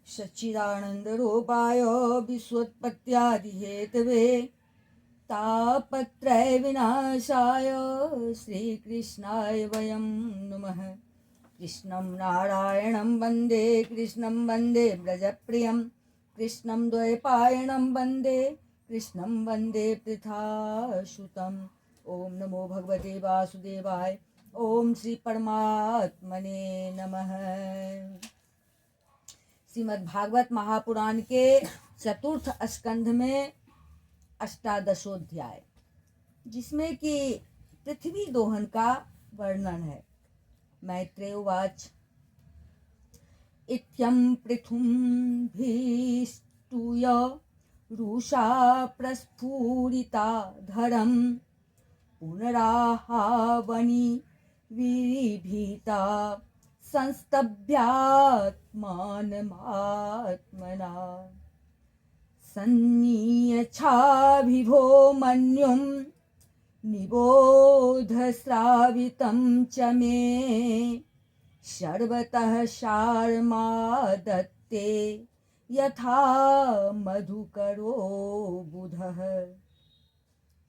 सच्चिदानन्दरूपाय विश्वोत्पत्त्यादिहेतवे तापत्रय विनाशाय श्रीकृष्णाय वयं नुमः। कृष्णं नारायणं वन्दे कृष्णं वन्दे व्रजप्रियं कृष्णं द्वैपायनं वन्दे कृष्णं वन्दे पृथासुतम्। ॐ नमो भगवते वासुदेवाय। ॐ श्री परमात्मने नमः। श्रीमद् भागवत महापुराण के चतुर्थ स्कंध में अष्टादशोध्याय, जिसमें कि पृथ्वी दोहन का वर्णन है। मैत्रेय उवाच इत्यं पृथुम्भिस्तूय रुषा प्रस्फुरिता धरम् पुनराहावनि विभीता संस्तभ्यात्मानमात्मना सन्नीयच्छाभिभो मन्युं निबोधश्रावितं च मे सर्वतः शार्मादत्ते यथा मधुकरो बुधः।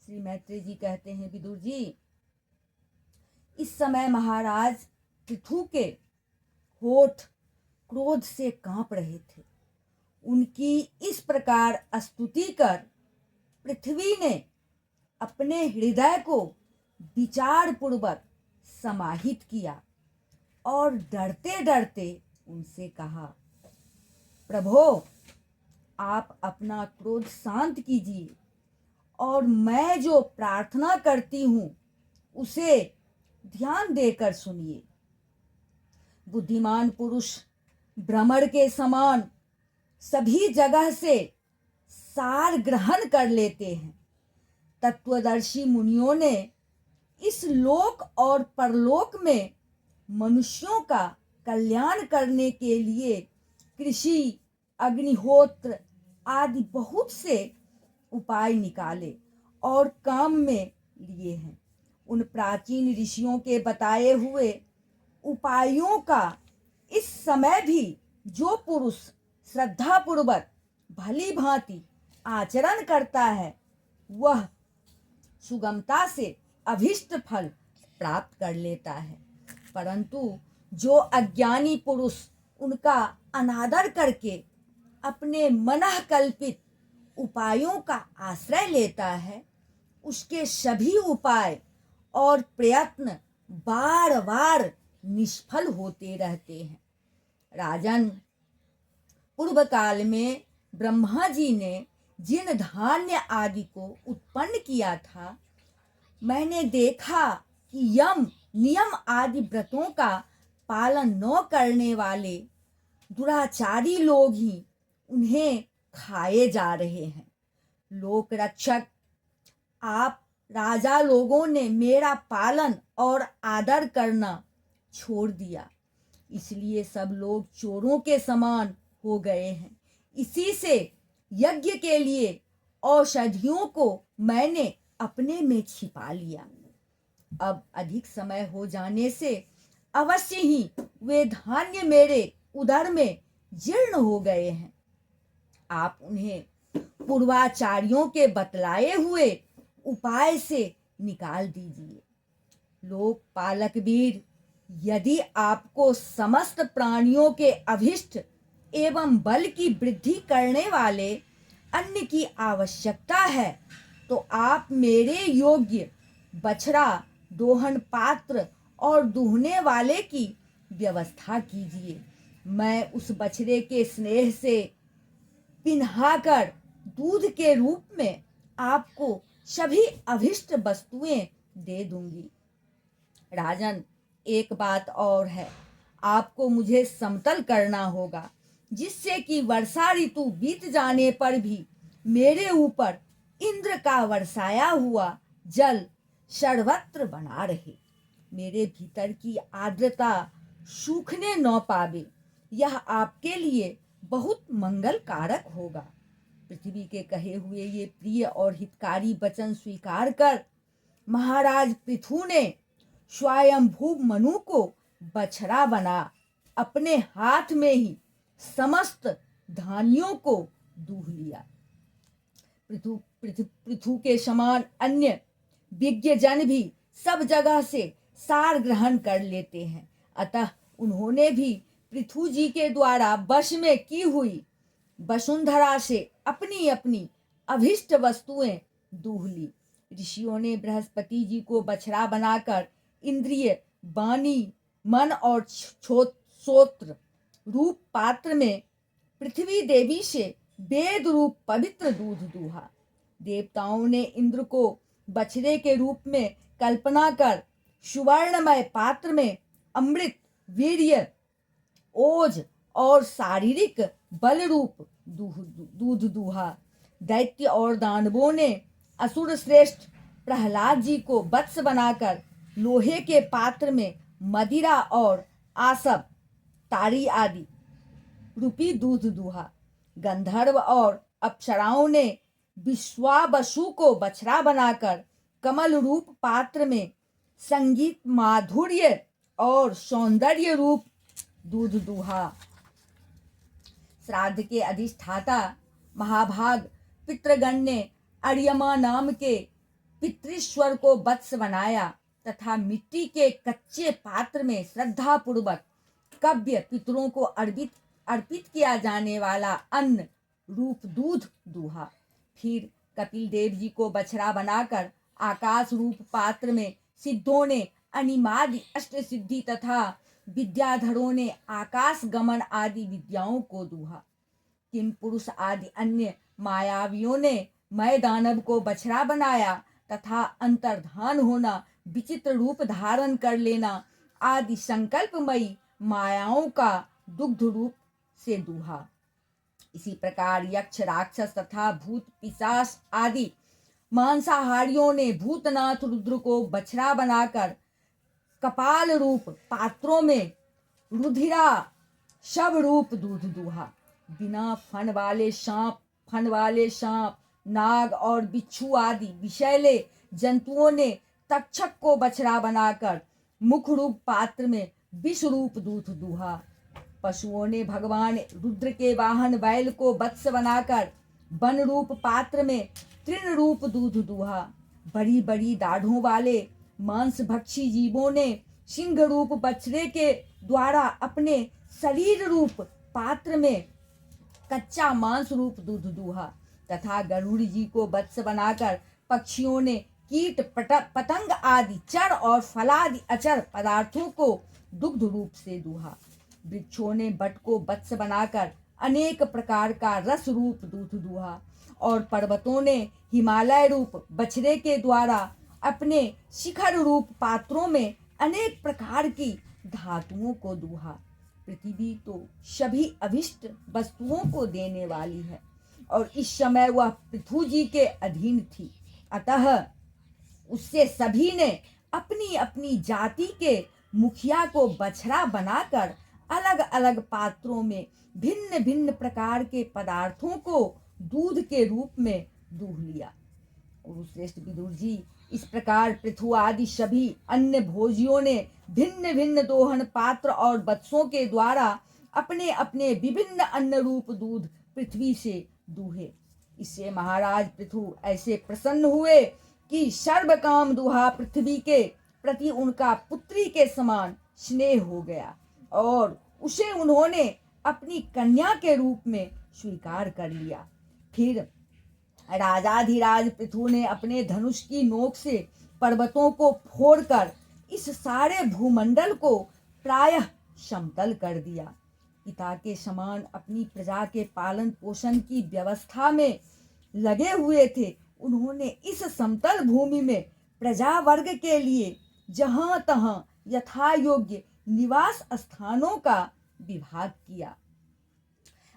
श्री मैत्रेय जी कहते हैं, विदुर जी, इस समय महाराज पृथु के होठ क्रोध से कांप रहे थे। उनकी इस प्रकार स्तुति कर पृथ्वी ने अपने हृदय को विचार पूर्वक समाहित किया और डरते डरते उनसे कहा, प्रभो, आप अपना क्रोध शांत कीजिए और मैं जो प्रार्थना करती हूँ उसे ध्यान देकर सुनिए। बुद्धिमान पुरुष भ्रमर के समान सभी जगह से सार ग्रहण कर लेते हैं। तत्वदर्शी मुनियों ने इस लोक और परलोक में मनुष्यों का कल्याण करने के लिए कृषि, अग्निहोत्र आदि बहुत से उपाय निकाले और काम में लिए हैं। उन प्राचीन ऋषियों के बताए हुए उपायों का इस समय भी जो पुरुष श्रद्धापूर्वक भली भांति आचरण करता है वह सुगमता से अभिष्ट फल प्राप्त कर लेता है, परंतु जो अज्ञानी पुरुष उनका अनादर करके अपने मनः कल्पित उपायों का आश्रय लेता है, उसके सभी उपाय और प्रयत्न बार बार निष्फल होते रहते हैं। राजन, पूर्व काल में ब्रह्मा जी ने जिन धान्य आदि को उत्पन्न किया था, मैंने देखा कि यम, नियम आदि व्रतों का पालन न करने वाले दुराचारी लोग ही उन्हें खाए जा रहे हैं। लोक रक्षक, आप राजा लोगों ने मेरा पालन और आदर करना छोड़ दिया, इसलिए सब लोग चोरों के समान हो गए हैं। इसी से यज्ञ के लिए औषधियों को मैंने अपने में छिपा लिया। अब अधिक समय हो जाने से अवश्य ही वे धान्य मेरे उदर में जीर्ण हो गए हैं। आप उन्हें पूर्वाचार्यों के बतलाए हुए उपाय से निकाल दीजिए। लोक पालक वीर, यदि आपको समस्त प्राणियों के अभिष्ट एवं बल की वृद्धि करने वाले अन्न की आवश्यकता है तो आप मेरे योग्य बछड़ा, दोहन पात्र और दूहने वाले की व्यवस्था कीजिए। मैं उस बछड़े के स्नेह से पिन्हाकर दूध के रूप में आपको सभी अभिष्ट वस्तुएं दे दूंगी। राजन, एक बात और है, आपको मुझे समतल करना होगा, जिससे कि वर्षा ऋतु बीत जाने पर भी मेरे ऊपर इंद्र का वर्षाया हुआ जल सर्वत्र बना रहे, मेरे भीतर की आर्द्रता सूखने न पावे। यह आपके लिए बहुत मंगल कारक होगा। पृथ्वी के कहे हुए ये प्रिय और हितकारी वचन स्वीकार कर महाराज पृथु ने स्वयंभू मनु को बछड़ा बना अपने हाथ में ही समस्त धानियों को दूह लिया। पृथु के समान अन्य विज्ञ जन भी सब जगह से सार ग्रहण कर लेते हैं, अतः उन्होंने भी पृथु जी के द्वारा वश में की हुई वसुंधरा से अपनी अपनी अभिष्ट वस्तुएं दूह ली। ऋषियों ने बृहस्पति जी को बछड़ा बनाकर इंद्रिय, वाणी, मन और श्रोत्र रूप पात्र में पृथ्वी देवी से वेद रूप पवित्र दूध दूहा। देवताओं ने इंद्र को बछड़े के रूप में कल्पना कर सुवर्णमय पात्र में अमृत, वीर्य, ओज और शारीरिक बल रूप दूध दूहा। दैत्य और दानवों ने असुर श्रेष्ठ प्रहलाद जी को वत्स बनाकर लोहे के पात्र में मदिरा और आसव, ताड़ी आदि रूपी दूध दूहा। गंधर्व और अप्सराओं ने विश्वावसु को बछड़ा बनाकर कमल रूप पात्र में संगीत, माधुर्य और सौंदर्य रूप दूध दूहा। श्राद्ध के अधिष्ठाता महाभाग पितृगण ने अर्यमा नाम के पितृश्वर को वत्स बनाया तथा मिट्टी के कच्चे पात्र में श्रद्धा पूर्वक कव्य पितरों को अर्पित किया जाने वाला अन्न रूप दूध दूहा। फिर कपिल देव जी को बछड़ा बनाकर आकाश रूप पात्र में सिद्धों ने अनिमादि अष्ट सिद्धि तथा विद्याधरों ने आकाश गमन आदि विद्याओं को दूहा। किम पुरुष आदि अन्य मायावियों ने मय दानव को बछड़ा बनाया तथा अंतर्धान होना, विचित्र रूप धारण कर लेना आदि संकल्पमयी मायाओं का दुग्ध रूप से दूहा। इसी प्रकार यक्ष, राक्षस तथा भूत पिशाच आदि मांसाहारियों ने भूतनाथ रुद्र को बछड़ा बनाकर कपाल रूप पात्रों में रुधिरा शव रूप दूध दूहा। बिना फन वाले सांप, नाग और बिच्छू आदि विषैले जंतुओं ने तक्षक को बछड़ा बनाकर मुख रूप पात्र में विष रूप दूध दूहा। पशुओं ने भगवान रुद्र के वाहन बैल को वत्स बनाकर वन रूप पात्र में तृण रूप दूध दूहा। बड़ी बड़ी दाढ़ों वाले मांस भक्षी जीवों ने सिंह रूप बछड़े के द्वारा अपने शरीर रूप पात्र में कच्चा मांस रूप दूध दूहा तथा गरुड़ जी को वत्स बनाकर पक्षियों ने कीट, पतंग आदि चर और फलादि अचर पदार्थों को दुग्ध रूप से दूहा। वृक्षों ने बट को वत्स बनाकर अनेक प्रकार का रस रूप दूध दूहा और पर्वतों ने हिमालय रूप बछड़े के द्वारा अपने शिखर रूप पात्रों में अनेक प्रकार की धातुओं को दूहा। पृथ्वी तो सभी अभिष्ट वस्तुओं को देने वाली है और इस समय वह पृथु जी के अधीन थी, अतः उससे सभी ने अपनी अपनी जाति के मुखिया को बछड़ा बनाकर अलग अलग पात्रों में भिन्न भिन्न प्रकार के पदार्थों को दूध के रूप में दूह लिया। और श्रेष्ठ विदुर जी, इस प्रकार पृथु आदि सभी अन्य भोजियों ने भिन्न भिन्न दोहन पात्र और बत्सों के द्वारा अपने अपने विभिन्न अन्न रूप दूध पृथ्वी से दूहे। इससे महाराज पृथु ऐसे प्रसन्न हुए कि सर्व काम दुहा पृथ्वी के प्रति उनका पुत्री के समान स्नेह हो गया और उसे उन्होंने अपनी कन्या के रूप में स्वीकार कर लिया। फिर राजाधिराज पृथु ने अपने धनुष की नोक से पर्वतों को फोड़कर इस सारे भूमंडल को प्रायः समतल कर दिया। पिता के समान अपनी प्रजा के पालन पोषण की व्यवस्था में लगे हुए थे, उन्होंने इस समतल भूमि में प्रजा वर्ग के लिए जहां तहां यथा योग्य निवास स्थानों का विभाग किया।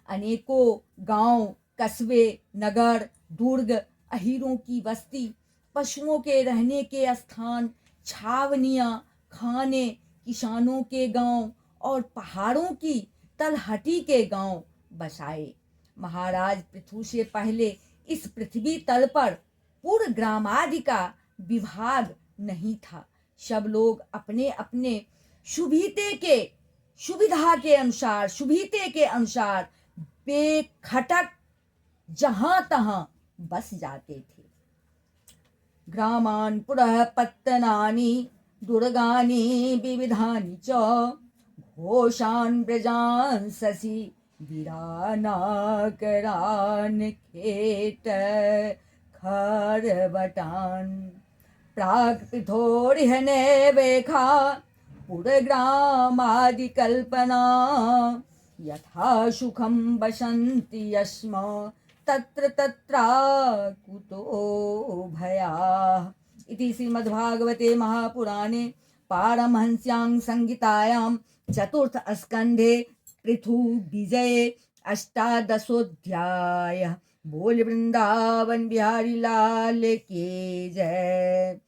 अनेकों गांव, कस्बे, नगर, दुर्ग, अहीरों की बस्ती, पशुओं के रहने के स्थान, छावनियां, खाने, किसानों के गांव और पहाड़ों की तलहटी के गांव बसाए। महाराज पृथु से पहले इस पृथ्वी तल पर पूर्ण ग्रामादि का विभाग नहीं था। सब लोग अपने अपने सुविधा के अनुसार वे खटक जहां तहां बस जाते थे। ग्रामान् पुरः पत्तनानि दुर्गानि विविधानि च घोषान् व्रजान् शशि वीरानाकरान् खेट खरवटान् प्राक्पिथोरिह नैवेखा पुरग्रामादिकल्पना यथा सुखं वसन्ति यस्म तत्र तत्राकुतो भयाः इति श्रीमद्भागवते महापुराणे पारमहंस्यां संहितायां चतुर्थ स्कंधे पृथु विजये अष्टादशोऽध्यायः। बोल वृंदावन बिहारी लाल की जय।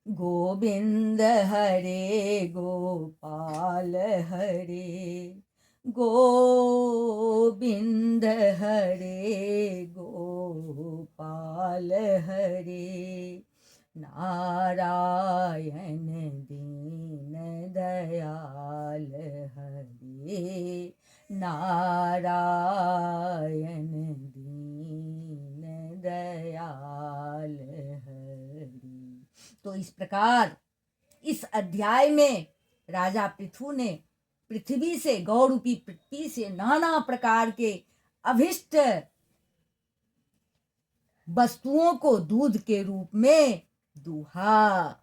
गोविंद हरे गोपाल हरे गोविंद हरे गोपाल हरे नारायण दीन दयाल हरे नारायण दीन दयाल हरे। तो इस प्रकार इस अध्याय में राजा पृथु ने पृथ्वी से, गौरूपी पृथ्वी से नाना प्रकार के अभिष्ट वस्तुओं को दूध के रूप में दूहा।